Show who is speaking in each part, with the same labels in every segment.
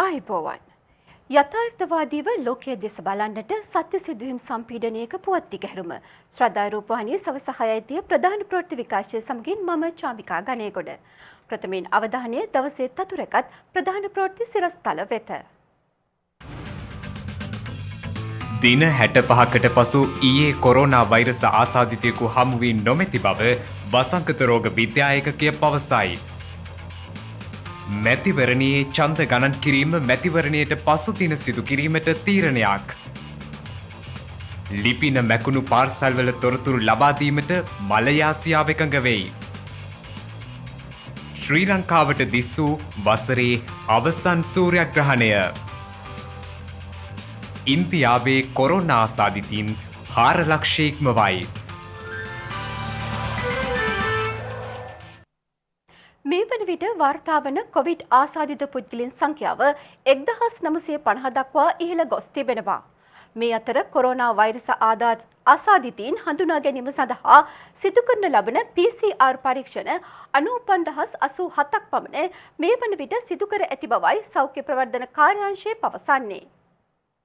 Speaker 1: ආයුබෝවන්. යථාර්ථවාදීව ලෝකයේ දෙස බලන්නට සත්‍ය සිදුවීම් සම්පීඩනයක පුවත් දිගහැරුම ශ්‍රද්ධා රූපවාහිනියේ සවස 6:30 ප්‍රධාන ප්‍රවෘත්ති විකාශය සමගින් මම චාමිකා ගණේගොඩ. ප්‍රථමයෙන් අවධානය දවසේ තතුරකත් ප්‍රධාන ප්‍රවෘත්ති සිරස්තල වෙත.
Speaker 2: දින 65කට පසු ඊයේ කොරෝනා වෛරස ආසාදිතයෙකු හමු වී නොමැති බව වසංගත රෝග විද්‍යා ඒකකය පවසයි. මැතිවරණයේ ඡන්ද ගණන් කිරීම මැතිවරණයට පසු දින සිදු කිරීමට තීරණයක්. ලිපින මැකුණු පාර්සල්වල තොරතුරු ලබා දීමට මලයාසියාව එකඟ වෙයි. ශ්‍රී ලංකාවට දිස් වූ වසරේ අවසන් සූර්යග්‍රහණය. ඉන්දියාවේ කොරෝනා ආසාදිතින් 4 ලක්ෂ ඉක්මවයි.
Speaker 1: මේ වන විට වාර්තා වන කොවිඩ් ආසාදිත පුද්ගලයන් සංඛ්‍යාව 1950 දක්වා ඉහළ ගොස් තිබෙනවා. මේ අතර කොරෝනා වෛරස ආසාදිතයින් හඳුනා ගැනීම සඳහා සිදු කරන ලබන PCR පරීක්ෂණ 95,087ක් පමණ මේ වන විට සිදු කර ඇති බවයි සෞඛ්‍ය ප්‍රවර්ධන කාර්යාංශය පවසන්නේ.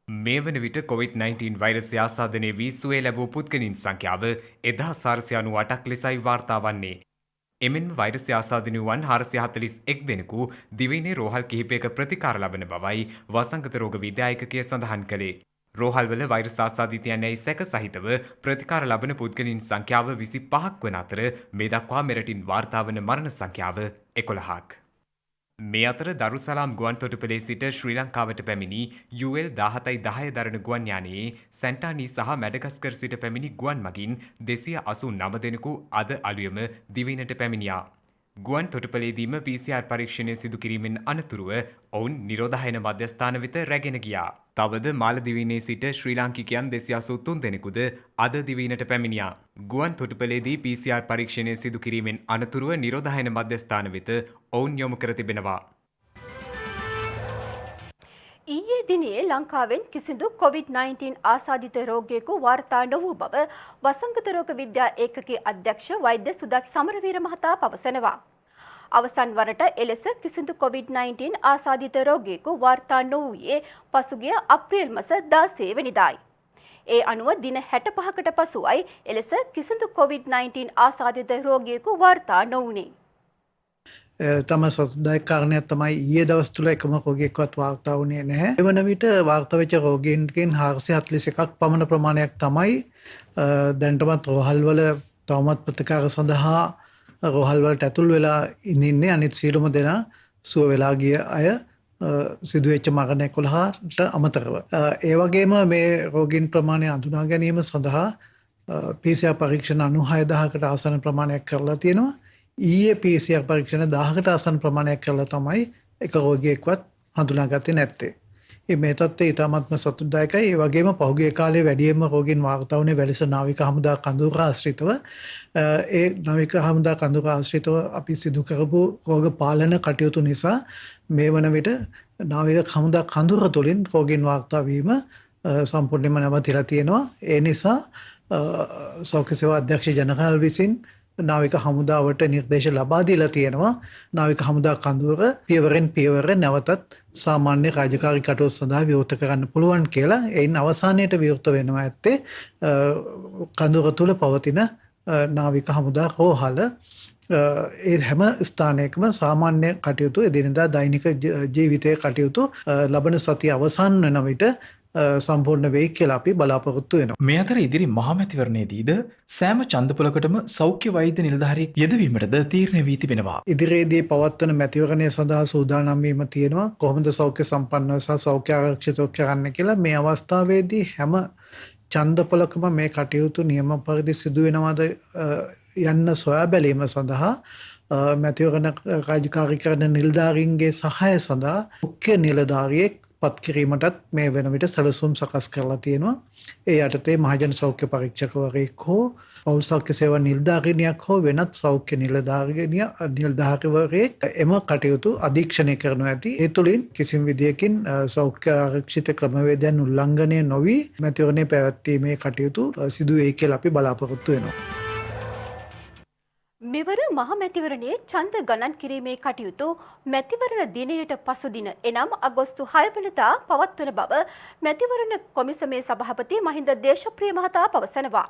Speaker 2: මේ වන විට COVID-19 වෛරසය ආසාදනය වී සුවය ලැබූ පුද්ගලයන් සංඛ්‍යාව 1498ක් ලෙසයි වාර්තා වන්නේ. එමෙන්ම වෛරසය ආසාදනය වූවන් 441 දෙනෙකු දිවයිනේ රෝහල් කිහිපයක ප්‍රතිකාර ලබන බවයි වසංගත රෝග විද්‍යා ඒකකය සඳහන් කළේ. රෝහල්වල වෛරස් ආසාදිතයන් යැයි සැක සහිතව ප්‍රතිකාර ලබන පුද්ගලයන් සංඛ්‍යාව 25ක් වන අතර මේ දක්වා මෙරටින් වාර්තා වන මරණ සංඛ්‍යාව 11ක්. මේ අතර දරුසලාම් ගුවන් තොටුපළේ සිට ශ්‍රී ලංකාවට පැමිණි UL 1710 දරන ගුවන් යානයේ සැන්ටානි සහ මැඩගස්කර් සිට පැමිණි ගුවන් මගින් 289 දෙනෙකු අද අලුයම දිවයිනට පැමිණියා. ගුවන් තොටුපළේදීම PCR පරීක්ෂණය සිදු කිරීමෙන් අනතුරුව ඔවුන් නිරෝධායන මධ්‍යස්ථාන වෙත රැගෙන ගියා. තවද මාලදිවයිනේ සිට ශ්‍රී ලාංකිකයන් 283 දෙනෙකුද අද දිවයිනට පැමිණියා. ගුවන් තොටුපළේදී PCR පරීක්ෂණය සිදු කිරීමෙන් අනතුරුව නිරෝධායන මධ්‍යස්ථාන වෙත ඔවුන් යොමු කර තිබෙනවා.
Speaker 1: ඊයේ දිනේ ලංකාවෙන් කිසිදු COVID-19 ආසාදිත රෝගියෙකු වාර්තා නොවූ බව වසංගත රෝග විද්‍යා ඒකකයේ අධ්‍යක්ෂ වෛද්‍ය සුදත් සමරවීර මහතා පවසනවා. අවසන් වරට එලෙස කිසිදු COVID-19 ආසාදිත රෝගියෙකු වාර්තා නොවූයේ පසුගිය අප්‍රේල් මාස 16 වෙනිදායි. ඒ අනුව දින 65කට පසුවයි එලෙස කිසිදු COVID-19 ආසාදිත රෝගියෙකු වාර්තා නොවුනේ.
Speaker 3: තම සොස්දායක කාරණයක් තමයි ඊයේ දවස් තුල එකම රෝගියෙක්වත් වාර්තා වුණේ නැහැ. ඒ වන විට වාර්තා වෙච්ච රෝගීන්ගෙන් 441ක් පමණ ප්‍රමාණයක් තමයි දැනටමත් රෝහල්වල තවමත් ප්‍රතිකාර සඳහා රෝහල් වලට ඇතුල් වෙලා ඉන්නේ. අනිත් සියලුම දෙනා සුව වෙලා ගිය අය සිදුවෙච්ච මරණ 11ට අමතරව. ඒ වගේම මේ රෝගීන් ප්‍රමාණය අඳුනා ගැනීම සඳහා PCR පරීක්ෂණ 96000කට ආසන්න ප්‍රමාණයක් කරලා තියෙනවා. ඊයේ PCR පරීක්ෂණ 1000කට ආසන්න ප්‍රමාණයක් කරලා තමයි එක රෝගියෙක්වත් හඳුනාගත්තේ නැත්තේ. මේ තත්ත්වය ඉතාමත්ම සතුටුදායකයි. ඒ වගේම පහුගිය කාලේ වැඩියෙන්ම රෝගීන් වාර්තා වුණේ වැලිස නාවික හමුදා කඳවුර ආශ්‍රිතව. ඒ නාවික හමුදා කඳවුර ආශ්‍රිතව අපි සිදු කරපු රෝග පාලන කටයුතු නිසා මේ වන විට නාවික හමුදා කඳවුර තුළින් රෝගීන් වාර්තා වීම සම්පූර්ණයෙන්ම නැවතිලා තියෙනවා. ඒ නිසා සෞඛ්‍ය සේවා අධ්‍යක්ෂ ජනරාල් විසින් නාවික හමුදාවට නිර්දේශ ලබා දීලා තියෙනවා. නාවික හමුදා කඳවුර පියවරෙන් පියවර නැවතත් සාමාන්‍ය රාජකාරී කටයුතු සඳහා විවෘත කරන්න පුළුවන් කියලා. එයින් අවසානයේට විවෘත වෙනවා ඇත්තේ කඳවුර තුල පවතින නාවික හමුදා රෝහල. ඒ හැම ස්ථානයකම සාමාන්‍ය කටයුතු එදිනෙදා දෛනික ජීවිතයේ කටයුතු ලබන සතිය අවසන් වන විට සම්පූර්ණ වෙයි කියලා අපි බලාපොරොත්තු වෙනවා.
Speaker 4: මේ අතර ඉදිරි මහමැතිවරණයේදීද සෑම ඡන්දපලකටම සෞඛ්‍ය වෛද්‍ය නිලධාරියෙක් යෙදවීමටද තීරණය වී තිබෙනවා.
Speaker 3: ඉදිරියේදී පවත්වන මැතිවරණය සඳහා සූදානම් වීම තියෙනවා. කොහොමද සෞඛ්‍ය සම්පන්නව සහ සෞඛ්‍ය ආරක්ෂිතව කරන්න කියලා. මේ අවස්ථාවේදී හැම ඡන්දපලකම මේ කටයුතු නියම පරිදි සිදු වෙනවද යන්න සොයා බැලීම සඳහා මැතිවරණ රාජකාරී කරන නිලධාරීන්ගේ සහාය සඳහා මුඛ්‍ය නිලධාරියෙක් පත් කිරීමටත් මේ වෙන විට සැලසුම් සකස් කරලා තියෙනවා. ඒ යටතේ මහජන සෞඛ්‍ය පරීක්ෂකවරයෙක් හෝ පෞල් සෞඛ්‍ය සේවා නිලධාරිනියක් හෝ වෙනත් සෞඛ්‍ය නිලධාරිවරයෙක් එම කටයුතු අධීක්ෂණය කරනු ඇති. ඒ තුළින් කිසිම විදියකින් සෞඛ්‍ය ආරක්ෂිත ක්‍රමවේදයන් උල්ලංඝනය නොවි මැතිවරණය පැවැත්වීමේ කටයුතු සිදු වෙයි කියලා අපි බලාපොරොත්තු වෙනවා.
Speaker 1: මෙවර මහ මැතිවරණයේ ඡන්ද ගණන් කිරීමේ කටයුතු මැතිවරණ දිනයට පසු දින එනම් අගෝස්තු 6 වෙනිදා පවත්වන බව මැතිවරණ කොමිසමේ සභාපති මහින්ද දේශප්‍රිය මහතා පවසනවා.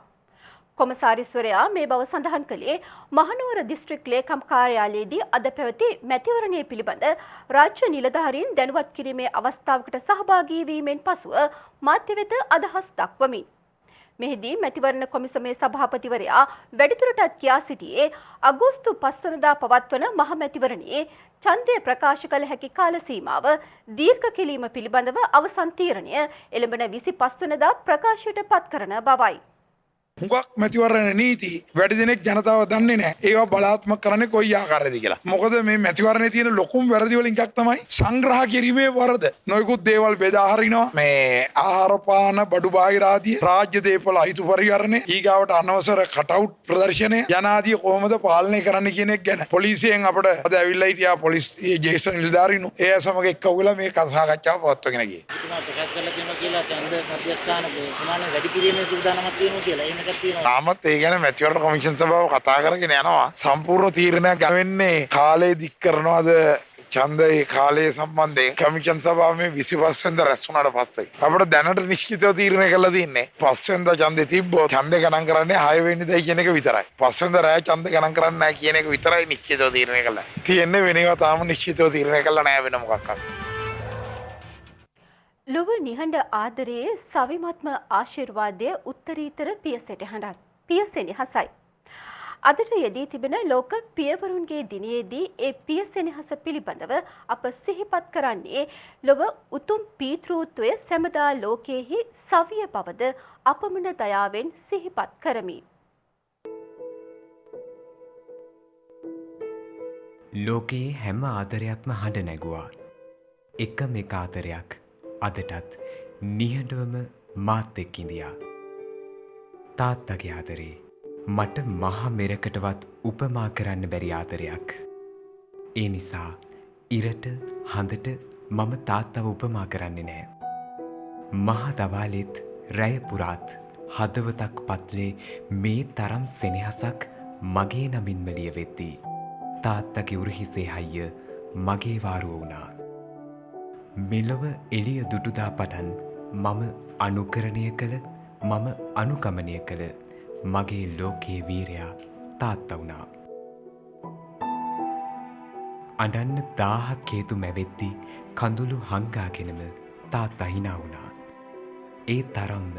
Speaker 1: කොමසාරිස්වරයා මේ බව සඳහන් කළේ මහනුවර දිස්ත්‍රික් ලේකම් කාර්යාලයේදී අද පැවති මැතිවරණය පිළිබඳ රාජ්‍ය නිලධාරීන් දැනුවත් කිරීමේ අවස්ථාවකට සහභාගී වීමෙන් පසුව මාධ්‍ය වෙත අදහස් දක්වමින්. මෙහිදී මැතිවරණ කොමිසමේ සභාපතිවරයා වැඩිදුරටත් කියා සිටියේ අගෝස්තු 5 වෙනිදා පවත්වන මහ මැතිවරණයේ ඡන්දය ප්‍රකාශ කළ හැකි කාල සීමාව දීර්ඝ කිරීම පිළිබඳව අවසන් තීරණය එළඹෙන 25 වෙනිදා ප්‍රකාශයට පත් කරන බවයි.
Speaker 5: හුඟක් මැතිවරණ නීති වැඩි දෙනෙක් ජනතාව දන්නේ නැහැ. ඒවා බලාත්මක කරන්නේ කොයි ආකාරයේද කියලා. මොකද මේ මැතිවරණේ තියෙන ලොකුම වැරදි වලින් එකක් තමයි සංග්‍රහ කිරීමේ වරද. නොයෙකුත් දේවල් බෙදා හරිනවා. මේ ආහාර පාන බඩු බාහිර ආදී රාජ්‍ය දේපල අයිතු පරිහරණය, ඊගාවට අනවසර කටවුට් ප්‍රදර්ශනය යනාදී කොහොමද පාලනය කරන්න කියන එක ගැන පොලිසියෙන් අපිට අද ඇවිල්ලා හිටියා පොලිස් ජේෂ්ඨ නිලධාරීන්. ඒ සමග එක්කවලා මේ සාකච්ඡාව පවත්වාගෙන ගියේ.
Speaker 6: ප්‍රකාශ කරලා තියෙනවා කියලා ඡන්ද මධ්‍යස්ථාන ප්‍රමාණය වැඩි කිරීමේ සූදානමක් තියෙනවා කියලා.
Speaker 5: තාමත් ඒ ගැන මැතිවරණ කොමිෂන් සභාව කතා කරගෙන යනවා. සම්පූර්ණ තීරණයක් ගවෙන්නේ කාලය දික් කරනවාද ඡන්දයේ කාලය සම්බන්ධයෙන් කමිෂන් සභාව මේ 25 වෙනිදා රැස් වුණාට පස්සේ අපිට දැනට නිශ්චිතව තීරණය කරලා තින්නේ 5 වෙනිදා ඡන්දේ තිබ්බොත් ඡන්දේ ගණන් කරන්නේ 6 වෙනිදායි කියන එක විතරයි. 5 වෙනිදා රාජ්‍ය ඡන්ද ගණන් කරන්නේ නැහැ කියන එක විතරයි නිශ්චිතව තීරණය කළා. තියෙන්නේ වෙන ඒවා තාම නිශ්චිතව තීරණය කළා නැහැ වෙන මොකක්වත්.
Speaker 1: ලොව නිහඬ ආදරයේ සවිමත්ම ආශිර්වාදය උත්තරීතර පියසෙනෙහසයි. අදට යෙදී තිබෙන ලෝක පියවරුන්ගේ දිනයේදී ඒ පියසෙනෙහස පිළිබඳව අප සිහිපත් කරන්නේ ලොව උතුම් පීතෘත්වය සැමදා ලෝකයෙහි සවිය බවද අපමණ දයාවෙන් සිහිපත් කරමි.
Speaker 2: ලෝකයේ හැම ආදරයක්ම හඬ නැගුවා. එකම එක ආදරයක් අදටත් නිහඬවම මාත් එක්ක ඉඳියා. තාත්තගේ ආදරේ මට මහා මෙරකටවත් උපමා කරන්න බැරි ආදරයක්. ඒ නිසා ඉරට හඳට මම තාත්තව උපමා කරන්නේ නෑ. මහා දවාලෙත් රැය පුරාත් හදවතක් පත්ලේ මේ තරම් සෙනෙහසක් මගේ නමින්ම ලියවෙද්දී තාත්තගේ උරහිසේ හයිය මගේ වාරුව වුණා. මෙලොව එළිය දුටුදා පටන් මම අනුකරණය කළ මම අනුගමනය කළ මගේ ලෝකයේ වීරයා තාත්තා වුණා. අඬන්න 1000ක් හේතු මැවෙද්දී කඳුළු හංගාගෙනම තාත්තා hina වුණා. ඒ තරම්ම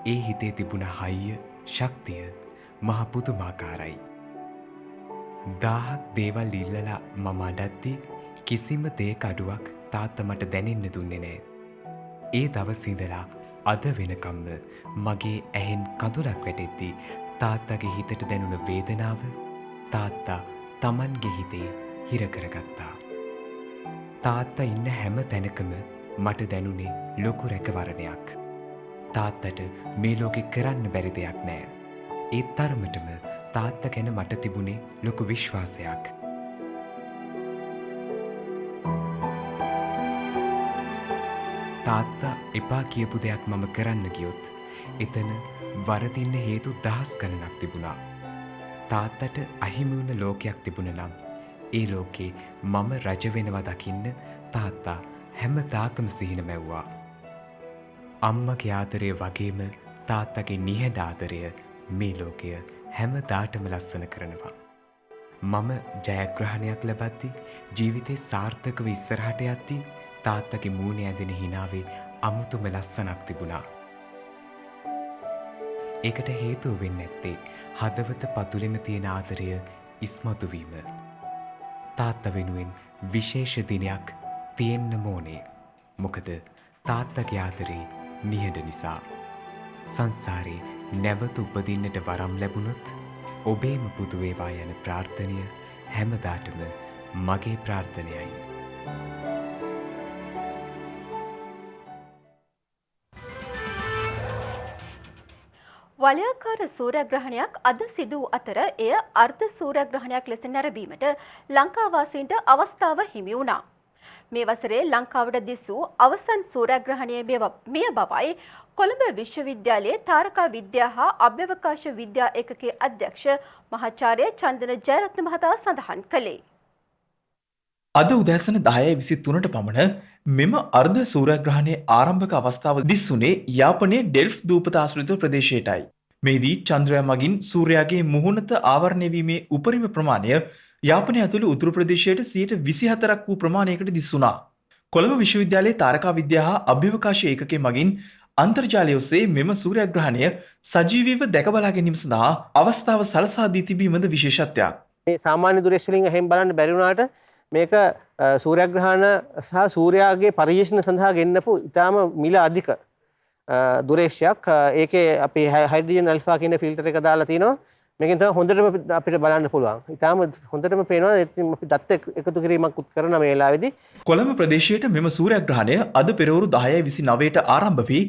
Speaker 2: ඒ හිතේ තිබුණ හයිය ශක්තිය මහ පුදුමාකාරයි. 1000ක් දේවල් ඉල්ලලා මම අඬද්දී කිසිම දෙයක අඩුවක් තාත්තා මට දැනෙන්න දුන්නේ නෑ. ඒ දවසේ ඉඳලා අද වෙනකම්ම මගේ ඇහෙන් කඳුලක් වැටෙද්දී තාත්තගේ හිතට දැනුණ වේදනාව තාත්තා Tamanගේ හිතේ හිර කරගත්තා. තාත්තා ඉන්න හැම තැනකම මට දැනුනේ ලොකු රැකවරණයක්. තාත්තට මේ ලෝකේ කරන්න බැරි දෙයක් නෑ. ඒ තරමටම තාත්තා ගැන මට තිබුණේ ලොකු විශ්වාසයක්. තාත්තා එපා කියපු දෙයක් මම කරන්න ගියොත් එතන වරදින්න හේතු දහස් ගණනක් තිබුණා. තාත්තට අහිමි වුණ ලෝකයක් තිබුණ නම් ඒ ලෝකේ මම රජ වෙනවා දකින්න තාත්තා හැමදාකම සිහින මැව්වා. අම්මගේ ආදරය වගේම තාත්තගේ නිහඬ ආදරය මේ ලෝකය හැමදාටම ලස්සන කරනවා. මම ජයග්‍රහණයක් ලබද්දී ජීවිතේ සාර්ථකව ඉස්සරහට යද්දී තාත්තගේ මූණේ ඇඳෙන හිනාවේ අමුතුම ලස්සනක් තිබුණා. ඒකට හේතුව වෙන්නේ නැත්තේ හදවත පතුලෙම තියෙන ආදරය ඉස්මතු වීම. තාත්තා වෙනුවෙන් විශේෂ දිනයක් තියෙන්න ඕනේ. මොකද තාත්තගේ ආදරේ නිහඬ නිසා. සංසාරේ නැවත උපදින්නට වරම් ලැබුණොත් ඔබේම පුතු වේවා යන ප්‍රාර්ථනය හැමදාටම මගේ ප්‍රාර්ථනයයි.
Speaker 1: වලයාකාර සූර්යග්‍රහණයක් අද සිදු වූ අතර එය අර්ධ සූර්යග්‍රහණයක් ලෙස නැරඹීමට ලංකාවාසීන්ට අවස්ථාව හිමි වුණා. මේ වසරේ ලංකාවට දිස් වූ අවසන් සූර්යග්‍රහණය මෙය බවයි කොළඹ විශ්වවිද්‍යාලයේ තාරකා විද්‍යා හා අභ්‍යවකාශ විද්‍යා ඒකකයේ අධ්‍යක්ෂ මහාචාර්ය චන්දන ජයරත්න මහතා සඳහන් කළේ.
Speaker 4: අද උදෑසන 10:23ට පමණ මෙම අර්ධ සූර්යග්‍රහණයේ ආරම්භක අවස්ථාව දිස්ුනේ යාපනයේ ඩෙල්ෆ් දූපත ආශ්‍රිත ප්‍රදේශයටයි. මෙහිදී චන්ද්‍රයා මගින් සූර්යාගේ මුහුණත ආවරණය වීමේ උපරිම ප්‍රමාණය යාපනය ඇතුළු උතුරු ප්‍රදේශයට 24% වූ ප්‍රමාණයකට දිස් වුණා. කොළඹ විශ්වවිද්‍යාලයේ තාරකා විද්‍යා හා අභ්‍යවකාශ ඒකකයේ මගින් අන්තර්ජාලය ඔස්සේ මෙම සූර්යග්‍රහණය සජීවීව දැක බලා ගැනීම සඳහා අවස්ථාව සලසා දී තිබීමද විශේෂත්වයක්.
Speaker 7: මේ සාමාන්‍ය දුරස්ස වලින් එහෙම බලන්න බැරි වුණාට මේක සූර්යග්‍රහණ සහ සූර්යාගේ පරිශීලන සඳහා ගෙන්නපු ඉතාම මිල අධික දුරේක්ෂයක්. ඒකේ අපි හයිඩ්‍රජන් ඇල්ෆා කියන ෆිල්ටර් එක දාලා තිනවා. මේකෙන් තමයි හොඳටම අපිට බලන්න පුළුවන්. ඉතාලම හොඳටම පේනවා. ඉතින් අපි දත් එකතු කිරීමක් කරන මේ වෙලාවේදී
Speaker 4: කොළඹ ප්‍රදේශයට මෙම සූර්යග්‍රහණය අද පෙරවරු 10:29ට ආරම්භ වී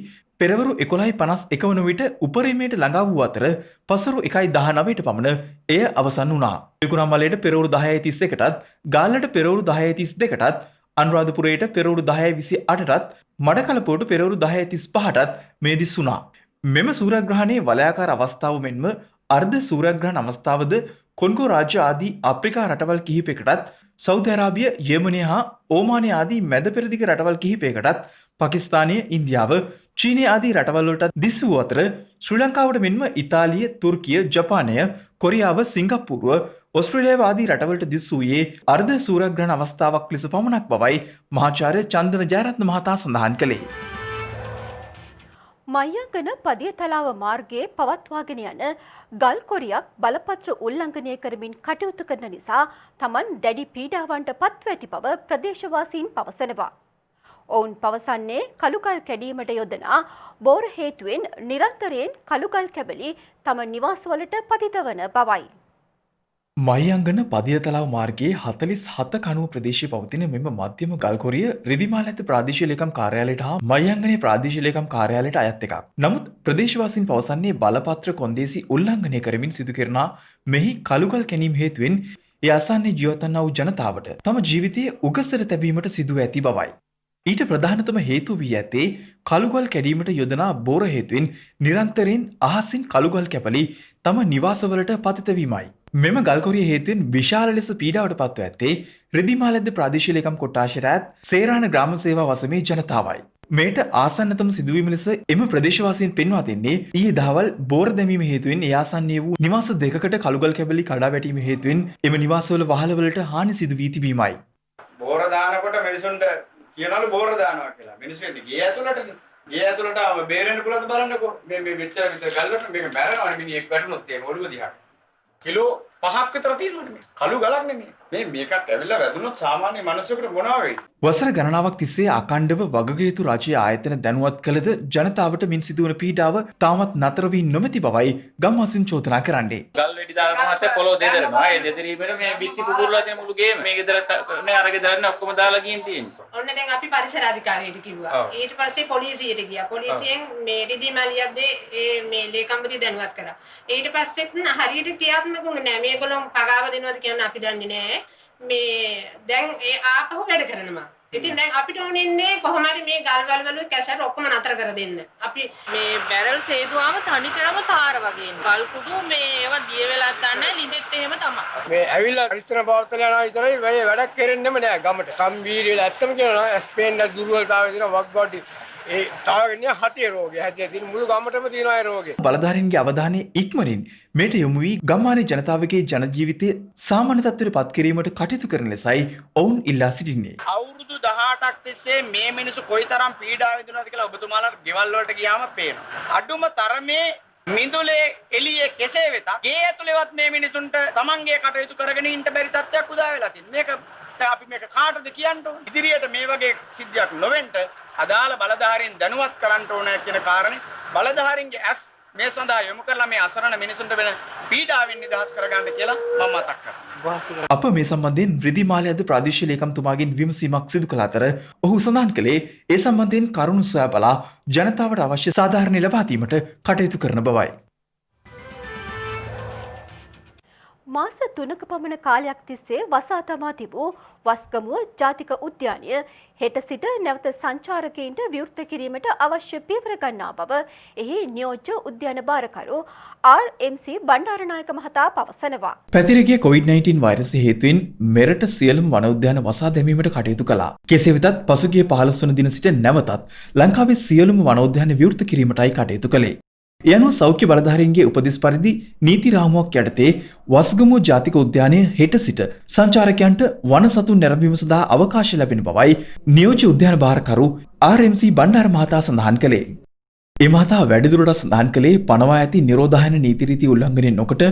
Speaker 4: පෙරවරු 11:51 වන විට උපරිමයට ළඟා වූ අතර පසරු 1:19ට පමණ එය අවසන් වුණා. විකුණම්මලයට පෙරවරු 10:31ටත්, ගාල්ලට පෙරවරු 10:32ටත්, අනුරාධපුරයට පෙරවරු 10:28ටත්, මඩකලපුවට පෙරවරු 10:35ටත් මේ දිස් වුණා. මෙම සූර්යග්‍රහණයේ වලයාකාර අවස්ථාව මෙන්ම අර්ධ සූර්යග්‍රහණ අවස්ථාවද කොන්ගෝ රාජ්‍ය ආදී අප්‍රිකා රටවල් කිහිපයකටත්, සෞදි අරාබිය, යෙමනය හා ඕමානය ආදී මැද පෙරදිග රටවල් කිහිපයකටත්, පාකිස්තානය, ඉන්දියාව, චීනය ආදී රටවල්වලට දිස් වූ අතර ශ්‍රී ලංකාවට මෙන්ම ඉතාලිය, තුර්කිය, ජපානය, කොරියාව, සිංගප්පූරුව, ඔස්ට්‍රේලියාව ආදී රටවලට දිස් වූයේ අර්ධ සූර්යග්‍රහණ අවස්ථාවක් ලෙස පමණක් බවයි මහාචාර්ය චන්දන ජයරත්න මහතා සඳහන් කළේ.
Speaker 1: මයංගන පදිය තලාව මාර්ගයේ පවත්වාගෙන යන ගල් කොරියක් බලපත්‍ර උල්ලංඝනය කරමින් කටයුතු කරන නිසා තමන් දැඩි පීඩාවන්ට පත්ව ඇති බව ප්‍රදේශවාසීන් පවසනවා. ඔවුන් පවසන්නේ කළුගල් කැඩීමට යොදනා බෝර හේතුවෙන් නිරන්තරයෙන් කළුගල් කැබලි තම නිවාසවලට පතිත වන බවයි.
Speaker 4: මහියංගන පදියතලාව මාර්ගයේ 47 කණුව ප්‍රදේශයේ පවතින මෙම මධ්‍යම ගල්කොරිය රිදිමාල ඇත ප්‍රාදේශීය ලේකම් කාර්යාලයට හා මහියංගනේ ප්‍රාදේශීය ලේකම් කාර්යාලයට අයත් එකක්. නමුත් ප්‍රදේශවාසීන් පවසන්නේ බලපත්‍ර කොන්දේසි උල්ලංඝනය කරමින් සිදු කරන මෙහි කළුගල් කැණීම් හේතුවෙන් ඒ අසන්නේ ජීවත් වන්නා වූ ජනතාවට තම ජීවිතයේ උගසර තැබීමට සිදුව ඇති බවයි. ඊට ප්‍රධානතම හේතු වී ඇත්තේ කළුගල් කැඩීමට යොදනා බෝර හේතුවෙන් නිරන්තරයෙන් අහසින් කළුගල් කැපලි තම නිවාසවලට පතිත වීමයි. මෙම ගල්කොරිය හේතුවෙන් විශාල ලෙස පීඩාවට පත්ව ඇත්තේ රිදිමාලද්ද ප්‍රාදේශීය ලේකම් කොට්ටාශයට ඇත් සේරාන ග්‍රාම සේවා වසමේ ජනතාවයි. මේට ආසන්නතම සිදුවීම ලෙස එම ප්‍රදේශවාසීන් පෙන්වා දෙන්නේ ඊයේ දහවල් බෝර දැමීම හේතුවෙන් ඒ ආසන්නයේ වූ නිවාස දෙකකට කළුගල් කැබලි කඩා වැටීම හේතුවෙන් එම නිවාසවල වහලවලට හානි සිදු වී තිබීමයි.
Speaker 8: බෝර දානකොට මිනිසුන්ට කියනවලු බෝර දානවා කියලා. මිනිස්සු එන්නේ ගේ ඇතුළටනේ. ගේ ඇතුළට ආව බේරෙන්න පුළුවන්ද බලන්නකෝ. මේ මෙච්චර ගල්ලට මේක මැරෙනවනේ මිනිහෙක් වැටුනොත් ඒක ඔළුව දිහාට. කිලෝ 5ක් විතර තියෙනවනේ මේ. කළු ගලක් නෙමෙයි. මේකත් ඇවිල්ලා වැදුනොත් සාමාන්‍ය මිනිස්සුන්ට මොනවා වෙයිද?
Speaker 4: වසර ගණනාවක් තිස්සේ අකණ්ඩව වගකීතු රජයේ ආයතන දැනුවත් කළද ජනතාවට මින් සිදුවන පීඩාව තාමත් නතර වී නොමැති බවයි ගම්වාසීන් චෝදනා කරන්නේ.
Speaker 9: ගල් වෙඩි දානවා නැත්නම් පොළොව දෙදරනවා. ඒ දෙදරීමේට මේ බිත්ති පුපුරලා තියෙන මුළු ගේම මේ ගෙදර නේ අර ගෙදරනේ ඔක්කොම දාලා ගින් තියෙන්නේ.
Speaker 10: ඔන්න දැන් අපි පරිසර අධිකාරියට කිව්වා. ඊට පස්සේ පොලිසියට ගියා. පොලිසියෙන් මේ රිදිමාලියද්දේ මේ ලේකම්පති දැනුවත් කරා. ඊට පස්සෙත් හරියට ක්‍රියාත්මක වුණේ නැහැ. මේගොල්ලෝ පගාව දෙනවද කියන්නේ අපි දන්නේ නැහැ. මේ දැන් ඒ ආපහු වැඩ කරනවා. ඉතින් දැන් අපිට ඕනෙන්නේ කොහොම හරි මේ ගල්වල වල කැසට ඔක්කොම නතර කර දෙන්න. අපි
Speaker 11: මේ බැරල් සේදුවාම තනි කරම තාර වගේ. ගල් කුඩු මේ ඒවා දිය වෙලක් ගන්න ලිඳෙත් එහෙම තමයි.
Speaker 12: මේ ඇවිල්ලා පරිසර පවත්තල යනවා විතරයි වැඩක් කෙරෙන්නෙම නෑ ගමට. කම්බීරි වල ඇත්තම කියනවා ස්පේන් ද දුර්වලතාවය තියෙන වක් බොඩි ඒ තාවගෙන හතිය රෝගය හැදියා තියෙන මුළු ගමටම තියෙනවා ඒ රෝගේ.
Speaker 4: බලධාරීන්ගේ අවධානය ඉක්මනින් මේට යොමු වී ගම්මානයේ ජනතාවගේ ජන ජීවිතය සාමාන්‍ය තත්ත්වයට පත් කිරීමට කටයුතු කරන ලෙසයි ඔවුන් ඉල්ලා සිටින්නේ.
Speaker 8: අවුරුදු 18ක් තිස්සේ මේ මිනිස්සු කොයිතරම් පීඩා විඳිනවද කියලා ඔබතුමාලාට ගෙවල් වලට ගියාම පේනවා. අඩුම තරමේ මිදුලේ එළියේ කෙසේ වෙතත් ගේ ඇතුළේවත් මේ මිනිසුන්ට තමන්ගේ කටයුතු කරගෙන ඉන්න බැරි තත්ත්වයක් උදා වෙලා තියෙනවා. අපි මේක කාටද කියන්න ඕන? ඉදිරියට මේ වගේ සිද්ධියක් නොවෙන්න අදාළ බලධාරීන් දැනුවත් කරන්න ඕන කියන කාරණේ බලධාරීන්ගේ ඇස් මේ සඳහා යොමු කරලා මේ අසරණ මිනිසුන්ට වෙන පීඩාවෙන් නිදහස් කරගන්න කියලා මම මතක් කරනවා.
Speaker 4: අප මේ සම්බන්ධයෙන් රිදිමාලයද ප්‍රාදේශීය ලේකම්තුමාගෙන් විමසීමක් සිදු කළ අතර ඔහු සඳහන් කළේ ඒ සම්බන්ධයෙන් කරුණු සොයා බලා ජනතාවට අවශ්‍ය සාධාරණ ලබා දීමට කටයුතු කරන බවයි.
Speaker 1: මාස 3ක පමණ කාලයක් තිස්සේ වසා තමා තිබූ වස්ගමුව ජාතික උද්‍යානය හෙට සිට නැවත සංචාරකයින්ට විවෘත කිරීමට අවශ්‍ය පියවර ගන්නා බව එහි නියෝජ්‍ය උද්‍යාන භාරකරු RMC බණ්ඩාරනායක මහතා පවසනවා.
Speaker 4: පැතිරගිය COVID-19 වෛරසය හේතුවෙන් මෙරට සියලුම වන උද්‍යාන වසා දැමීමට කටයුතු කළා. කෙසේ වෙතත් පසුගිය 15 වන දින සිට නැවතත් ලංකාවේ සියලුම වන උද්‍යාන විවෘත කිරීමටයි කටයුතු කළේ. ඒ අනුව සෞඛ්‍ය බලධාරීන්ගේ උපදෙස් පරිදි නීති රාමුවක් යටතේ වස්ගමුව ජාතික උද්‍යානය හෙට සිට සංචාරකයන්ට වන සතුන් නැරඹීම සඳහා අවකාශ ලැබෙන බවයි නියෝජ්‍ය උද්‍යාන භාරකරු RMC බණ්ඩාර මහතා සඳහන් කළේ. ඒ මහතා වැඩිදුරටත් සඳහන් කළේ පනවා ඇති නිරෝධායන නීති රීති උල්ලංඝනය නොකොට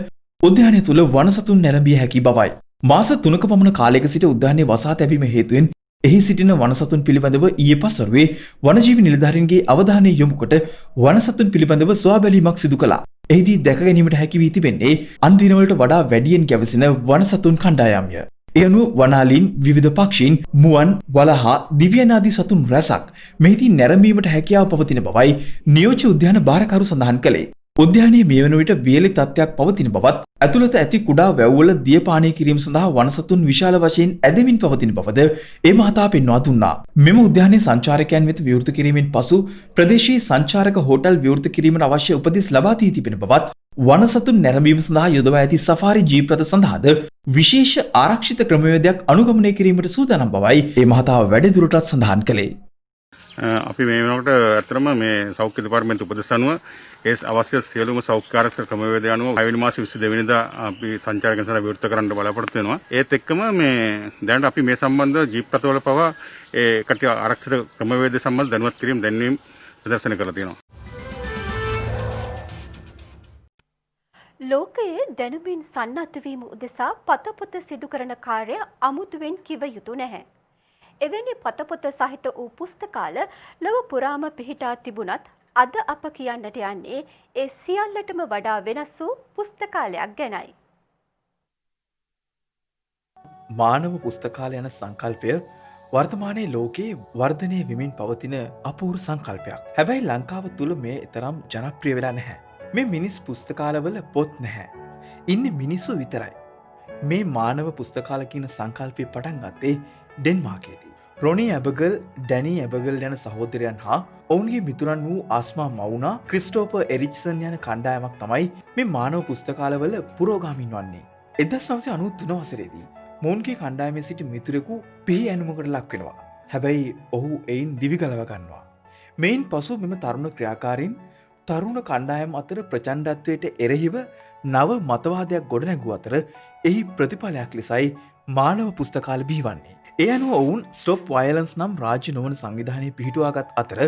Speaker 4: උද්‍යානය තුළ වන සතුන් නැරඹිය හැකි බවයි. මාස 3ක පමණ කාලයක සිට උද්‍යානයේ වසා තැබීම හේතුවෙන් එහි සිටින වනසතුන් පිළිබඳව ඊයේ පස්වරුවේ වනජීවි නිලධාරීන්ගේ අවධානය යොමු කොට වනසතුන් පිළිබඳව සොයාබැලීමක් සිදු කළා. එහිදී දැක ගැනීමට හැකි වී තිබෙන්නේ අන් දිනවලට වඩා වැඩියෙන් ගැවසෙන වනසතුන් කණ්ඩායම්ය. ඒ අනුව වනාලීන්, විවිධ පක්ෂීන්, මුවන්, වලහා, දිව්‍යනාදී සතුන් රැසක් මෙහිදී නැරඹීමට හැකියාව පවතින බවයි නියෝජ්‍ය උද්‍යාන භාරකරු සඳහන් කළේ. උද්‍යානයේ මේ වන විට වියලි තත්ත්වයක් පවතින බවත් ඇතුළත ඇති කුඩා වැව්වල දිය පානය කිරීම සඳහා වනසතුන් විශාල වශයෙන් ඇදෙමින් පවතින බවද ඒ මහතා පෙන්වා දුන්නා. මෙම උද්‍යානයේ සංචාරකයන් වෙත විවෘත කිරීමෙන් පසු ප්‍රදේශයේ සංචාරක හෝටල් විවෘත කිරීමට අවශ්‍ය උපදෙස් ලබා දී තිබෙන බවත් වනසතුන් නැරඹීම සඳහා යොදවා ඇති සෆාරි ජීප් රථ සඳහාද විශේෂ ආරක්ෂිත ක්‍රමවේදයක් අනුගමනය කිරීමට සූදානම් බවයි ඒ මහතා වැඩිදුරටත් සඳහන් කළේ.
Speaker 13: අපි මේ වෙනකොට ඇත්තටම මේ සෞඛ්‍ය දෙපාර්තමේන්තු උපදෙස් අනුව ඒ අවශ්‍ය සියලුම සෞඛ්‍ය ආරක්ෂක ක්‍රමවේද අනුව 6 වෙනි මාසේ 22 වෙනිදා අපි සංචාරකයන් සඳහා විවෘත කරන්න බලාපොරොත්තු වෙනවා. ඒත් එක්කම මේ දැනට අපි මේ සම්බන්ධ ජීප් රථවල පවා ඒ කටි ආරක්ෂක ක්‍රමවේද සම්බන්ධ දැනුවත් කිරීම දැන්වීම ප්‍රදර්ශනය කරලා තියෙනවා.
Speaker 1: ලෝකයේ දැනුමින් සන්නද්ධ වීම උදෙසා පතපොත සිදු කරන කාර්ය අමුතුවෙන් කිව යුතු නැහැ. එවැනි පතපොත සහිත වූ පුස්තකාල ලොව පුරාම පිහිටා තිබුණත් අද අප කියන්නට යන්නේ ඒ සියල්ලටම වඩා වෙනස් වූ පුස්තකාලයක් ගැනයි.
Speaker 4: මානව පුස්තකාලය යන සංකල්පය වර්තමානයේ ලෝකයේ වර්ධනය වෙමින් පවතින අපූර්ව සංකල්පයක්. හැබැයි ලංකාව තුළ මේ තරම් ජනප්‍රිය වෙලා නැහැ. මේ මිනිස් පුස්තකාලවල පොත් නැහැ. ඉන්නේ මිනිස්සු විතරයි. මේ මානව පුස්තකාල කියන සංකල්පය පටන් ගත්තේ ඩෙන්මාර්කයේදී. රොනි ඇබගල්, ඩැනි ඇබගල් යන සහෝදරයන් හා ඔවුන්ගේ මිතුරන් වූ ආස්මා මවුනා, ක්‍රිස්ටෝපර් එරිච්සන් යන කණ්ඩායමක් තමයි මේ මානව පුස්තකාලවල පුරෝගාමින් වන්නේ. 1993 වසරේදී මොවුන්ගේ කණ්ඩායමේ සිටි මිතුරෙකු පිහි ඇනුමකට ලක් වෙනවා. හැබැයි ඔහු එයින් දිවි ගලව ගන්නවා. මෙයින් පසු මෙම තරුණ ක්‍රියාකාරීන් තරුණ කණ්ඩායම් අතර ප්‍රචණ්ඩත්වයට එරෙහිව නව මතවාදයක් ගොඩනැගූ අතර එහි ප්‍රතිඵලයක් ලෙසයි මානව පුස්තකාල බිහිවන්නේ. ඒ අනුව ඔවුන් ස්ටොප් වයලන්ස් නම් රාජ්‍ය නොවන සංවිධානය පිහිටුවාගත් අතර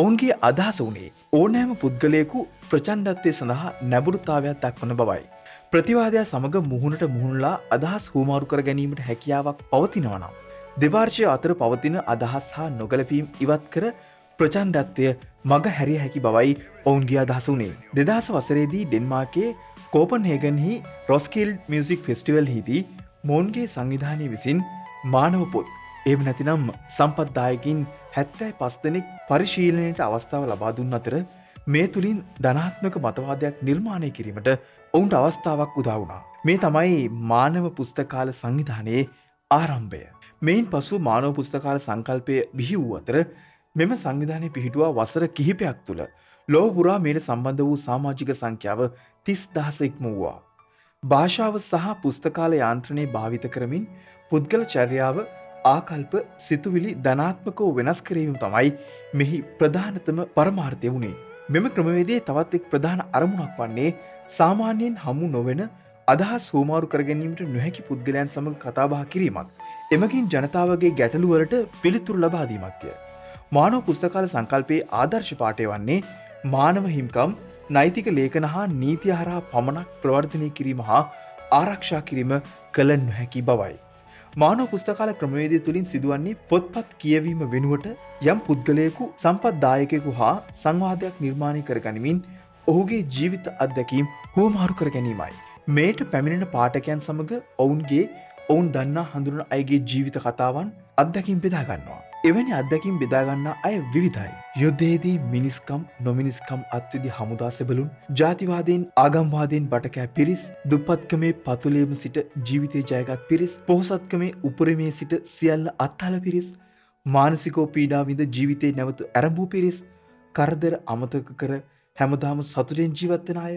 Speaker 4: ඔවුන්ගේ අදහස වුණේ ඕනෑම පුද්ගලයෙකු ප්‍රචණ්ඩත්වය සඳහා නැඹුරුතාවයක් දක්වන බවයි. ප්‍රතිවාදය සමග මුහුණට මුහුණලා අදහස් හුවමාරු කර ගැනීමට හැකියාවක් පවතිනවා නම් දෙපාර්ශ්වය අතර පවතින අදහස් හා නොගැලපීම් ඉවත් කර ප්‍රචණ්ඩත්වය මග හැරිය හැකි බවයි ඔවුන්ගේ අදහස වුණේ. 2000 වසරේදී ඩෙන්මාර්කයේ කෝපන්හේගන්හි රොස්කිල්ඩ් මියුසික් ෆෙස්ටිවල් හිදී මොවුන්ගේ සංවිධානය විසින් මානව පොත් එහෙම නැතිනම් සම්පත්දායකින් 75 දෙනෙක් පරිශීලනයට අවස්ථාව ලබා දුන් අතර මේ තුලින් ධනාත්මක මතවාදයක් නිර්මාණය කිරීමට ඔවුන්ට අවස්ථාවක් උදා වුණා. මේ තමයි මානව පුස්තකාල සංවිධානයේ ආරම්භය. මේන් පසු මානව පුස්තකාල සංකල්පය බිහි වූ අතර මෙම සංවිධානය පිහිටුවා වසර කිහිපයක් තුළ ලොව පුරා මේට සම්බන්ධ වූ සමාජික සංඛ්‍යාව 30,000 ඉක්මවුවා. භාෂාව සහ පුස්තකාල යාන්ත්‍රණය භාවිත කරමින් පුද්ගල චර්යාව, ආකල්ප, සිතුවිලි ධනාත්මකව වෙනස් කිරීම තමයි මෙහි ප්‍රධානතම පරමාර්ථය වුණේ. මෙම ක්‍රමවේදයේ තවත් එක් ප්‍රධාන අරමුණක් වන්නේ සාමාන්‍යයෙන් හමු නොවන අදහස් හුවමාරු කර ගැනීමට නොහැකි පුද්ගලයන් සමග කතාබහ කිරීමත්, එමගින් ජනතාවගේ ගැටලු වලට පිළිතුරු ලබා දීමත්ය. මානව පුස්තකාල සංකල්පයේ ආදර්ශ පාඨය වන්නේ මානව හිමිකම්, නෛතික ලේඛන හා නීති හරහා පමණක් ප්‍රවර්ධනය කිරීම හා ආරක්ෂා කිරීම කළ නොහැකි බවයි. මානව පුස්තකාල ක්‍රමවේදය තුළින් සිදුවන්නේ පොත්පත් කියවීම වෙනුවට යම් පුද්ගලයෙකු සම්පත්දායකයෙකු හා සංවාදයක් නිර්මාණය කර ගනිමින් ඔහුගේ ජීවිත අත්දැකීම් හුවමාරු කර ගැනීමයි. මේට පැමිණෙන පාඨකයන් සමග ඔවුන් දන්නා හඳුනන අයගේ ජීවිත කතාවන් අත්දැකීම් බෙදා ගන්නවා. එවැනි අත්දැකින් බෙදාගන්නා අය විවිධයි. යුද්ධයේදී මිනිස්කම් නොමිනිස්කම් අත්විදි හමුදා සෙබළුන් ජාතිවාදයෙන් ආගම්වාදයෙන් බටකෑ පිරිස් දුප්පත්කමේ පතුලේම සිට ජීවිතය ජයගත් පිරිස් පොහොසත්කමේ උපරිමේ සිට සියල්ල අත්හල පිරිස් මානසිකෝ පීඩා විඳ ජීවිතේ නැවත ඇරඹූ පිරිස් කරදර අමතක කර හැමදාම සතුටෙන් ජීවත්වන අය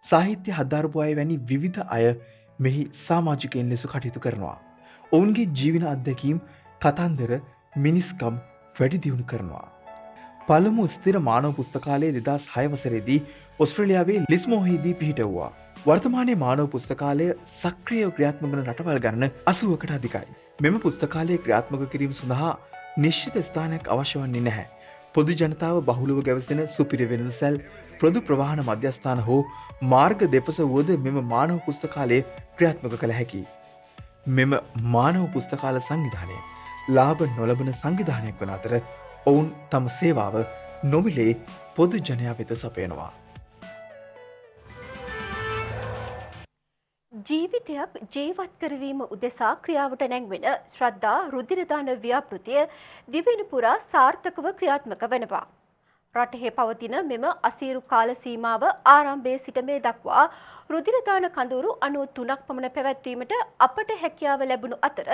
Speaker 4: සාහිත්‍ය හදාරපු අය වැනි විවිධ අය මෙහි සාමාජිකයන් ලෙස කටයුතු කරනවා. ඔවුන්ගේ ජීවන අත්දැකීම් කතන්දර මිනිස්කම් වැඩි දියුණු කරනවා. පළමු ස්ථිර මානව පුස්තකාලයේ 2006 වසරේදී ඔස්ට්‍රේලියාවේ ලිස්මෝහේදී පිහිටවුවා. වර්තමානයේ මානව පුස්තකාලය සක්‍රියව ක්‍රියාත්මක වන රටවල් ගණන 80කට අධිකයි. මෙම පුස්තකාලය ක්‍රියාත්මක කිරීම සඳහා නිශ්චිත ස්ථානයක් අවශ්‍ය වන්නේ නැහැ. පොදු ජනතාව බහුලව ගැවසෙන සුපිරි වෙළඳසැල් ප්‍රදු ප්‍රවාහන මධ්‍යස්ථාන හෝ මාර්ග දෙපස වුවද මෙම මානව පුස්තකාලය ක්‍රියාත්මක කළ හැකියි. මෙම මානව පුස්තකාල සංවිධානය ලාභ නොලබන සංවිධානයක් වන අතර ඔවුන් තම සේවාව නොමිලේ පොදු ජනයා වෙත සපයනවා.
Speaker 1: ජීවිතයක් ජීවත් කරවීම උදෙසා ක්‍රියාවට නැංවෙන ශ්‍රද්ධා රුධිරදාන ව්‍යාපෘතිය දිවෙන පුරා සාර්ථකව ක්‍රියාත්මක වෙනවා. රටෙහි පවතින මෙම අසීරු කාල සීමාව ආරම්භයේ සිට මේ දක්වා රුධිරදාන කඳවුරු 93ක් පමණ පැවැත්වීමට අපට හැකියාව ලැබුණු අතර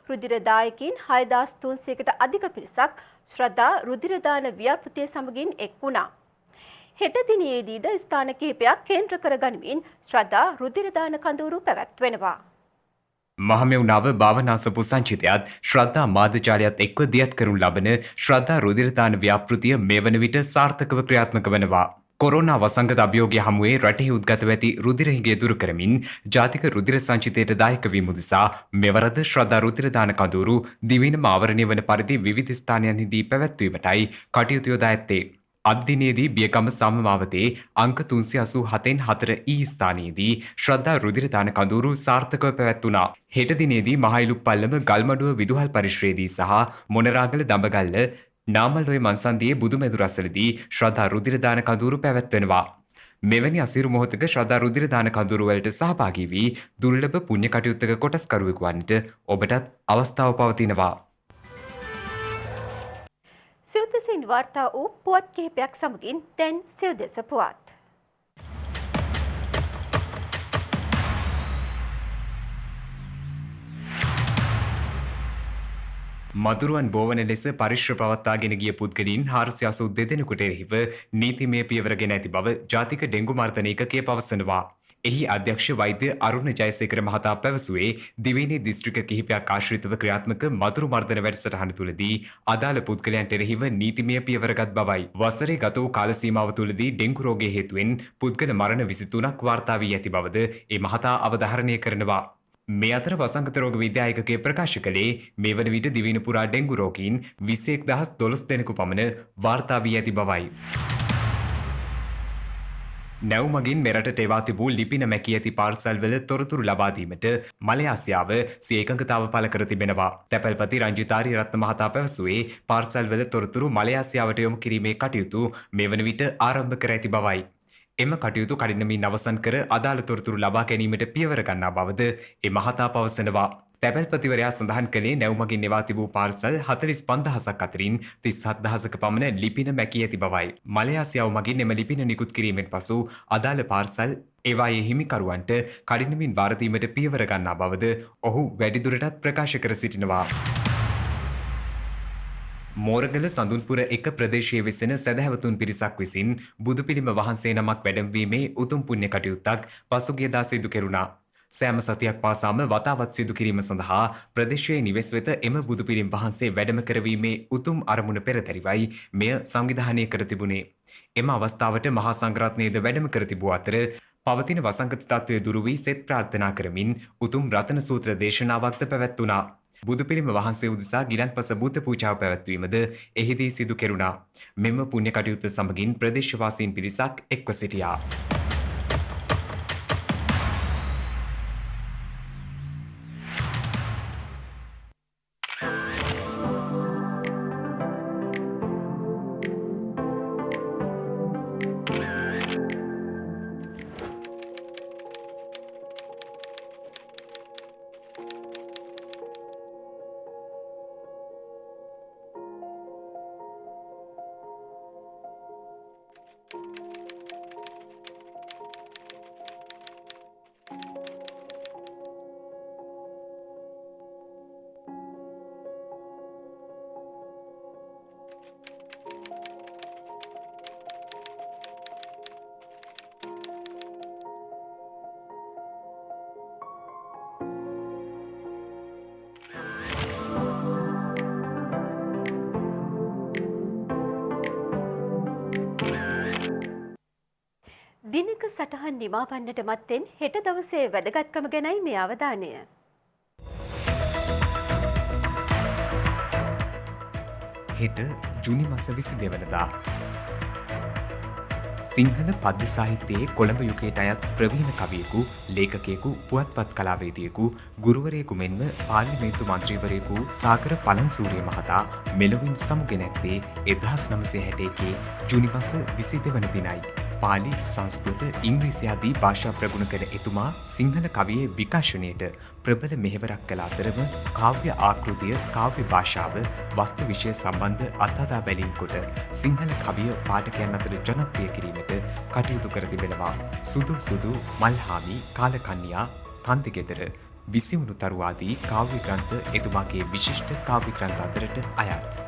Speaker 1: රුධිරදායකින් 6300කට අධික පිරිසක් ශ්‍රද්ධා රුධිරදාන ව්‍යාපෘතිය සමගින් එක් වුණා. හෙට දිනයේදීද ස්ථාන කිහිපයක් කේන්ද්‍ර කර ගනිමින් ශ්‍රද්ධා රුධිරදාන කඳවුරු පැවැත්වෙනවා.
Speaker 2: මහමෙවුනාව භාවනාසපු සංචිතයත් ශ්‍රද්ධා මාධ්‍යජාලයත් එක්ව දියත් කරනු ලබන ශ්‍රද්ධා රුධිරදාන ව්‍යාපෘතිය මේ වන විට සාර්ථකව ක්‍රියාත්මක වනවා. කොරෝනා වසංගත අභියෝගය හමුවේ රටෙහි උද්ගතව ඇති රුධිර හිඟය දුරු කරමින් ජාතික රුධිර සංචිතයට දායක වීම උදෙසා මෙවරද ශ්‍රද්ධා රුධිරදාන කඳවුරු දිවයිනම ආවරණය වන පරිදි විවිධ ස්ථානයන්හිදී පැවැත්වීමටයි කටයුතු යොදා ඇත්තේ. අද්දිනයේදී බියගම සමමාවතේ අංක 387න් 4 ස්ථානයේදී ශ්‍රද්ධා රුධිරදාන කඳවුරු සාර්ථකව පැවැත්වුණා. හෙට දිනේදී මහයිලුප්පල්ලම ගල්මඩුව විදුහල් පරිශ්‍රයේදී සහ මොනරාගල දඹගල්ල නාමල්ලොය මන්සන්දියේ බුදුමැදුරස්සලදී ශ්‍රද්ධා රුධිරදාන කඳවුරු පැවැත්වෙනවා. මෙවැනි අසිරු මොහොතක ශ්‍රද්ධා රුධිරදාන කඳවුරු වලට සහභාගී වී දුර්ලභ පුණ්‍ය කටයුත්තක කොටස්කරුවෙකු වන්නට ඔබටත් අවස්ථාව පවතිනවා.
Speaker 1: සිව්දෙසින් වාර්තා වූ පුවත් කිහිපයක් සමගින් දැන් සිව්දෙස පුවත්.
Speaker 2: මදුරුවන් බෝවන ලෙස පරිශ්‍ර පවත්වාගෙන ගිය පුද්ගලීන් 482 දෙනෙකුට එරෙහිව නීතිමය පියවර ගෙන ඇති බව ජාතික ඩෙංගු මර්ධන ඒකකය පවසනවා. එහි අධ්‍යක්ෂ වෛද්‍ය අරුණ ජයසේකර මහතා පැවසුවේ දිවයිනේ දිස්ත්‍රික්ක කිහිපයක් ආශ්‍රිතව ක්‍රියාත්මක මදුරු මර්ධන වැඩසටහන තුළදී අදාළ පුද්ගලයන්ට එරෙහිව නීතිමය පියවරගත් බවයි. වසරේ ගත වූ කාල සීමාව තුළදී ඩෙංගු රෝගය හේතුවෙන් පුද්ගල මරණ 23ක් වාර්තා වී ඇති බවද ඒ මහතා අවධාරණය කරනවා. මේ අතර වසංගත රෝග විද්‍යායකකය ප්‍රකාශ කළේ මේ වන විට දිවයින පුරා ඩෙංගු රෝගීන් 21012 දෙනෙකු පමණ වාර්තා වී ඇති බවයි. නැව් මගින් මෙරටට එවා තිබූ ලිපින මැකී ඇති පාර්සල්වල තොරතුරු ලබා දීමට මලයාසියාව සිය එකඟතාව පළ කර තිබෙනවා. තැපැල්පති රංජිතාරි රත්න මහතා පැවසුවේ පාර්සල්වල තොරතුරු මලයාසියාවට යොමු කිරීමේ කටයුතු මේ වන විට ආරම්භ කර ඇති බවයි. එම කටයුතු කඩිනමින් අවසන් කර අදාළ තොරතුරු ලබා ගැනීමට පියවර ගන්නා බවද ඒ මහතා පවසනවා. තැපැල්පතිවරයා සඳහන් කළේ නැව් මගින් එවා තිබූ පාර්සල් 45000ක් අතරින් 37000ක පමණ ලිපින මැකී ඇති බවයි. මලයාසියාව මගින් එම ලිපින නිකුත් කිරීමෙන් පසු අදාළ පාර්සල් ඒවායේ හිමිකරුවන්ට කඩිනමින් බාර දීමට පියවර ගන්නා බවද ඔහු වැඩිදුරටත් ප්‍රකාශ කර සිටිනවා. මෝරගල සඳුන්පුර එක ප්‍රදේශයේ වෙසෙන සැදැහැවතුන් පිරිසක් විසින් බුදුපිළිම වහන්සේ නමක් වැඩමවීමේ උතුම් පුණ්‍ය කටයුත්තක් පසුගියදා සිදු කෙරුණා. සෑම සතියක් පාසාම වතාවත් සිදු කිරීම සඳහා ප්‍රදේශයේ නිවෙස් වෙත එම බුදුපිළිම වහන්සේ වැඩම කරවීමේ උතුම් අරමුණ පෙරදැරිවයි මෙය සංවිධානය කර තිබුණේ. එම අවස්ථාවට මහා සංඝරත්නයේද වැඩම කර තිබූ අතර පවතින වසංගත තත්ත්වය දුරු වී සෙත් ප්‍රාර්ථනා කරමින් උතුම් රතන සූත්‍ර දේශනාවක්ද පැවැත්වුණා. බුදුපිළිම වහන්සේ උදෙසා ගිලන්පස බුද්ධ පූජාව පැවැත්වීමද එහිදී සිදු කෙරුණා. මෙම පුණ්‍ය කටයුත්ත සමගින් ප්‍රදේශවාසීන් පිරිසක් එක්ව සිටියා.
Speaker 1: දිනක සටහන් නිමාවන්නට මත්තෙන් හෙට දවසේ වැදගත්කම ගැනයි මේ අවධානය.
Speaker 2: හෙට ජුනි මස 22 වෙනිදා සිංහල පද්‍ය සාහිත්‍යයේ කොළඹ යුගයට අයත් ප්‍රවීණ කවියෙකු, ලේඛකයෙකු, පුවත්පත් කලාවේදියෙකු, ගුරුවරයෙකු මෙන්ම පාර්ලිමේන්තු මන්ත්‍රීවරයෙකු සාගර පළන්සූරිය මහතා මෙලොවින් සමුගෙන ඇත්තේ 1961 ජුනි මස 22 වන දිනයි. පාලි, සංස්කෘත, ඉංග්‍රීසි ආදී භාෂා ප්‍රගුණ කළ එතුමා සිංහල කවියේ විකාශනයට ප්‍රබල මෙහෙවරක් කළ අතරම කාව්‍ය ආකෘතිය, කාව්‍ය භාෂාව, වස්තු විෂය සම්බන්ධ අත්හදා බැලීම් කොට සිංහල කවිය පාඨකයන් අතර ජනප්‍රිය කිරීමට කටයුතු කර තිබෙනවා. සුදු සුදු, මල්හාමි, කාලකන්‍යා, තන්තිගෙදර, විසිවුණු තරු ආදී කාව්‍ය ග්‍රන්ථ එතුමාගේ විශිෂ්ට කාව්‍ය ග්‍රන්ථ අතරට අයත්.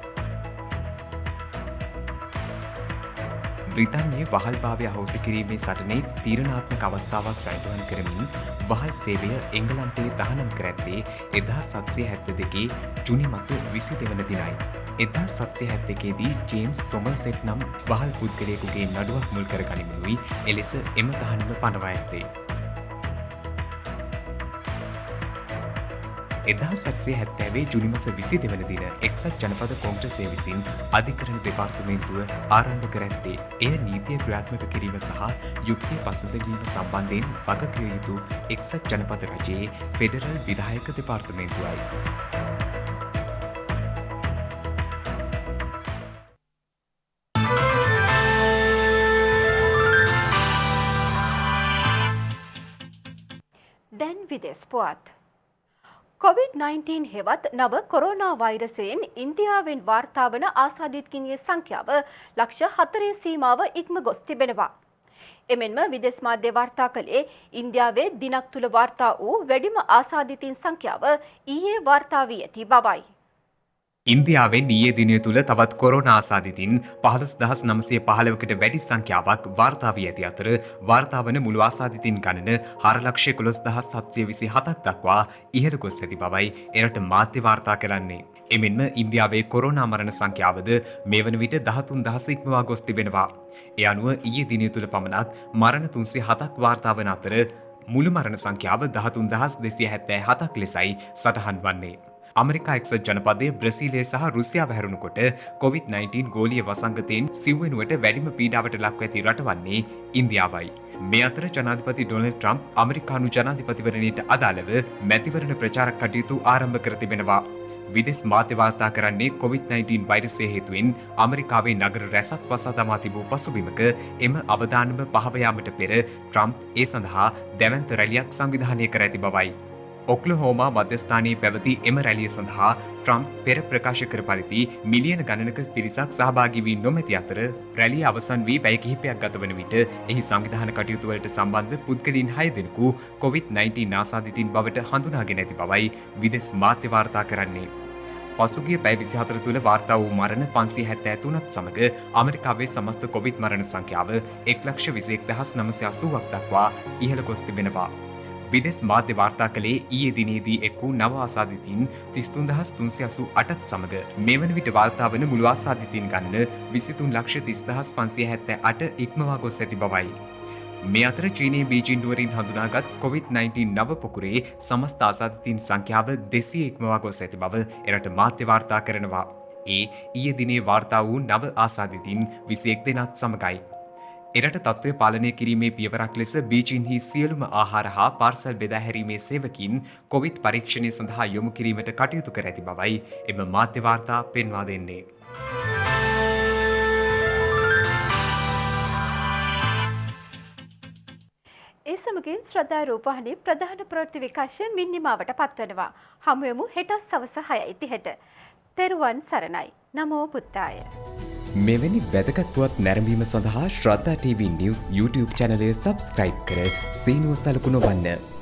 Speaker 2: බ්‍රිතාන්‍යයේ වහල්භාවය අහෝසි කිරීමේ සටනේ තීරණාත්මක අවස්ථාවක් සයිටුවන් කරමින් වහල් සේවය එංගලන්තයේ තහනම් කර ඇත්තේ 1772 ජුනි මස 22 වන දිනයි. 1771 දී ජේම්ස් සොමර්සෙට් නම් වහල් පුද්ගලයෙකුගේ නඩුවක් මුල් කර ගනිමිනුයි එලෙස එම තහනම පනවා ඇත්තේ. 1770 ජුනි මස 22 වන දින එක්සත් ජනපද කොංග්‍රසය විසින් අධිකරණ දෙපාර්තමේන්තුව ආරම්භ කර ඇත්තේ එය නීතිය ක්‍රියාත්මක කිරීම සහ යුක්තිය පසඳවීම සම්බන්ධයෙන් වගකිව යුතු එක්සත් ජනපද රජයේ ෆෙඩරල් විධායක දෙපාර්තමේන්තුවයි.
Speaker 1: දැන් විදේශ පුවත්. COVID-19 හෙවත් නව කොරෝනා වෛරසයෙන් ඉන්දියාවෙන් වාර්තා වන ආසාදිතකින්ගේ සංඛ්‍යාව ලක්ෂ 4 සීමාව ඉක්ම ගොස් තිබෙනවා. එමෙන්ම විදේශ මාධ්‍ය වාර්තා කළේ ඉන්දියාවේ දිනක් තුල වාර්තා වූ වැඩිම ආසාදිතින් සංඛ්‍යාව ඊයේ වාර්තා වී ඇති බවයි.
Speaker 2: ඉන්දියාවෙන් ඊයේ දිනය තුල තවත් කොරෝනා ආසාදිතින් 15915කට වැඩි සංඛ්‍යාවක් වාර්තා වී ඇති අතර වාර්තා වන මුළු ආසාදිතින් ගණන 411727ක් දක්වා ඉහළ ගොස් ඇති බවයි එරට මාධ්‍ය වාර්තා කරන්නේ. එමෙන්ම ඉන්දියාවේ කොරෝනා මරණ සංඛ්‍යාවද මේ වන විට 13000 ඉක්මවා ගොස් තිබෙනවා. ඒ අනුව ඊයේ දිනය තුල පමණක් මරණ 307ක් වාර්තා වන අතර මුළු මරණ සංඛ්‍යාව 13277ක් ලෙසයි සටහන් වන්නේ. අමරිකා එක්සත් ජනපදයේ බ්‍රසීලය සහ රුසියාව හැරුණුකොට COVID-19 ගෝලීය වසංගතයෙන් සිව්වෙනුවට වැඩිම පීඩාවට ලක්ව ඇති රට වන්නේ ඉන්දියාවයි. මේ අතර ජනාධිපති ඩොනල්ඩ් ට්‍රම්ප් අමරිකානු ජනාධිපතිවරණයට අදාළව මැතිවරණ ප්‍රචාර කටයුතු ආරම්භ කර තිබෙනවා. විදේශ මාධ්‍ය වාර්තා කරන්නේ COVID-19 වෛරසය හේතුවෙන් අමරිකාවේ නගර රැසක් වසා දමා තිබූ පසුබිමක එම අවදානම පහව යාමට පෙර ට්‍රම්ප් ඒ සඳහා දැවැන්ත රැලියක් සංවිධානය කර ඇති බවයි. ඔක්ලහෝමා මධ්‍යස්ථානයේ පැවති එම රැලිය සඳහා ට්‍රම්ප් පෙර ප්‍රකාශ කර පරිදි මිලියන ගණනක පිරිසක් සහභාගී වී නොමැති අතර රැලිය අවසන් වී පැය කිහිපයක් ගත වන විට එහි සංවිධාන කටයුතු වලට සම්බන්ධ පුද්ගලයන් 6 දෙනෙකු COVID-19 ආසාදිතින් බවට හඳුනාගෙන ඇති බවයි විදේශ මාධ්‍ය වාර්තා කරන්නේ. පසුගිය පැය 24 තුළ වාර්තා වූ මරණ 573ත් සමග අමරිකාවේ සමස්ත කොවිඩ් මරණ සංඛ්‍යාව 1,21,980ක් දක්වා ඉහළ ගොස් තිබෙනවා. විදේශ මාධ්‍ය වාර්තා කළේ ඊයේ දිනේදී එක් වූ නව ආසාදිතින් 33388ත් සමග මේ වන විට වාර්තා වන මුළු ආසාදිතින් ගණන 23,30,578 ඉක්මවා ගොස් ඇති බවයි. මේ අතර චීනයේ බීජිං නුවරින් හඳුනාගත් COVID-19 නව පොකුරේ සමස්ත ආසාදිතින් සංඛ්‍යාව 200 ඉක්මවා ගොස් ඇති බව එරට මාධ්‍ය වාර්තා කරනවා. ඒ ඊයේ දිනේ වාර්තා වූ නව ආසාදිතින් 21 දෙනාත් සමගයි. එරට තත්ත්වය පාලනය කිරීමේ පියවරක් ලෙස බීජින්හි සියලුම ආහාර හා පාර්සල් බෙදා හැරීමේ සේවකින් කොවිඩ් පරීක්ෂණය සඳහා යොමු කිරීමට කටයුතු කර ඇති බවයි එම මාධ්‍ය වාර්තා පෙන්වා දෙන්නේ.
Speaker 1: ඒ සමගින් ශ්‍රද්ධා රූපවාහිනී ප්‍රධාන ප්‍රවෘත්ති විකාශය මින්නිමාවට පත්වනවා. හමු වෙමු හෙට සවස 6:30ට. තෙරුවන් සරණයි. නමෝ බුද්ධාය.
Speaker 2: මෙවැනි වැදගත් පුවත් නැරඹීම සඳහා ශ්‍රද්ධා TV News YouTube channel එක subscribe කර සීනුව සලකුණු වන්න.